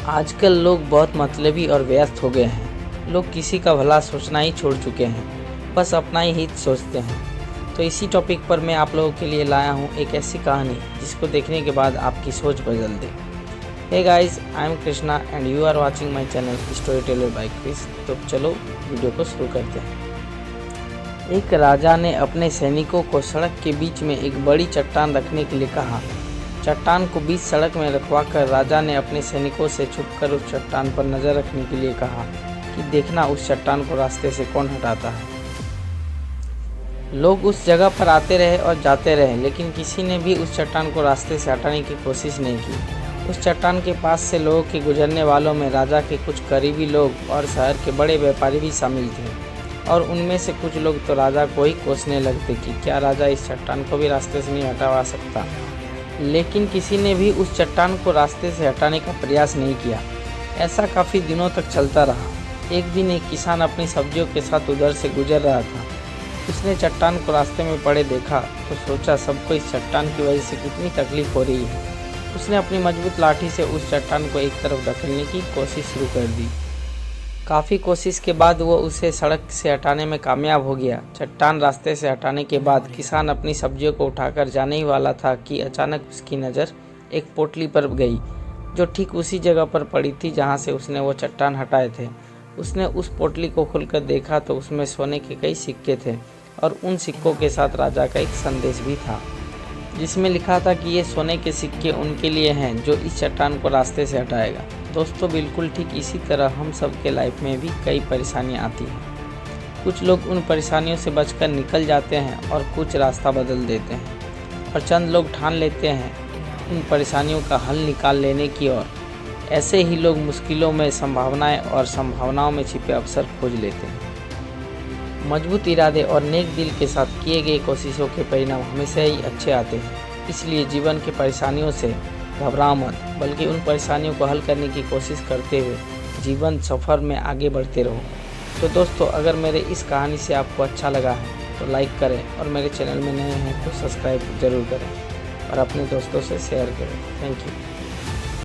आजकल लोग बहुत मतलबी और व्यस्त हो गए हैं। लोग किसी का भला सोचना ही छोड़ चुके हैं, बस अपना ही हित सोचते हैं। तो इसी टॉपिक पर मैं आप लोगों के लिए लाया हूँ एक ऐसी कहानी जिसको देखने के बाद आपकी सोच बदल दे। Hey guys, I am Krishna and you are watching my channel story teller by Chris. तो चलो वीडियो को शुरू करते हैं। एक राजा ने अपने सैनिकों को सड़क के बीच में एक बड़ी चट्टान रखने के लिए कहा। चट्टान को बीच सड़क में रखवाकर राजा ने अपने सैनिकों से छुपकर उस चट्टान पर नज़र रखने के लिए कहा कि देखना उस चट्टान को रास्ते से कौन हटाता है। लोग उस जगह पर आते रहे और जाते रहे, लेकिन किसी ने भी उस चट्टान को रास्ते से हटाने की कोशिश नहीं की। उस चट्टान के पास से लोगों के गुजरने वालों में राजा के कुछ करीबी लोग और शहर के बड़े व्यापारी भी शामिल थे, और उनमें से कुछ लोग तो राजा को ही कोसने लगते कि क्या राजा इस चट्टान को भी रास्ते से नहीं हटवा सकता। लेकिन किसी ने भी उस चट्टान को रास्ते से हटाने का प्रयास नहीं किया। ऐसा काफ़ी दिनों तक चलता रहा। एक दिन एक किसान अपनी सब्जियों के साथ उधर से गुजर रहा था। उसने चट्टान को रास्ते में पड़े देखा तो सोचा सबको इस चट्टान की वजह से कितनी तकलीफ हो रही है। उसने अपनी मजबूत लाठी से उस चट्टान को एक तरफ धकेलने की कोशिश शुरू कर दी। काफ़ी कोशिश के बाद वो उसे सड़क से हटाने में कामयाब हो गया। चट्टान रास्ते से हटाने के बाद किसान अपनी सब्जियों को उठाकर जाने ही वाला था कि अचानक उसकी नज़र एक पोटली पर गई जो ठीक उसी जगह पर पड़ी थी जहाँ से उसने वो चट्टान हटाए थे। उसने उस पोटली को खोलकर देखा तो उसमें सोने के कई सिक्के थे, और उन सिक्कों के साथ राजा का एक संदेश भी था जिसमें लिखा था कि ये सोने के सिक्के उनके लिए हैं जो इस चट्टान को रास्ते से हटाएगा। दोस्तों, बिल्कुल ठीक इसी तरह हम सब के लाइफ में भी कई परेशानियां आती हैं। कुछ लोग उन परेशानियों से बचकर निकल जाते हैं और कुछ रास्ता बदल देते हैं, और चंद लोग ठान लेते हैं उन परेशानियों का हल निकाल लेने की ओर। ऐसे ही लोग मुश्किलों में संभावनाएं और संभावनाओं में छिपे अवसर खोज लेते हैं। मजबूत इरादे और नेक दिल के साथ किए गए कोशिशों के परिणाम हमेशा ही अच्छे आते हैं। इसलिए जीवन की परेशानियों से घबराओ मत, बल्कि उन परेशानियों को हल करने की कोशिश करते हुए जीवन सफ़र में आगे बढ़ते रहो। तो दोस्तों, अगर मेरे इस कहानी से आपको अच्छा लगा है तो लाइक करें, और मेरे चैनल में नए हैं तो सब्सक्राइब ज़रूर करें और अपने दोस्तों से शेयर करें। Thank you.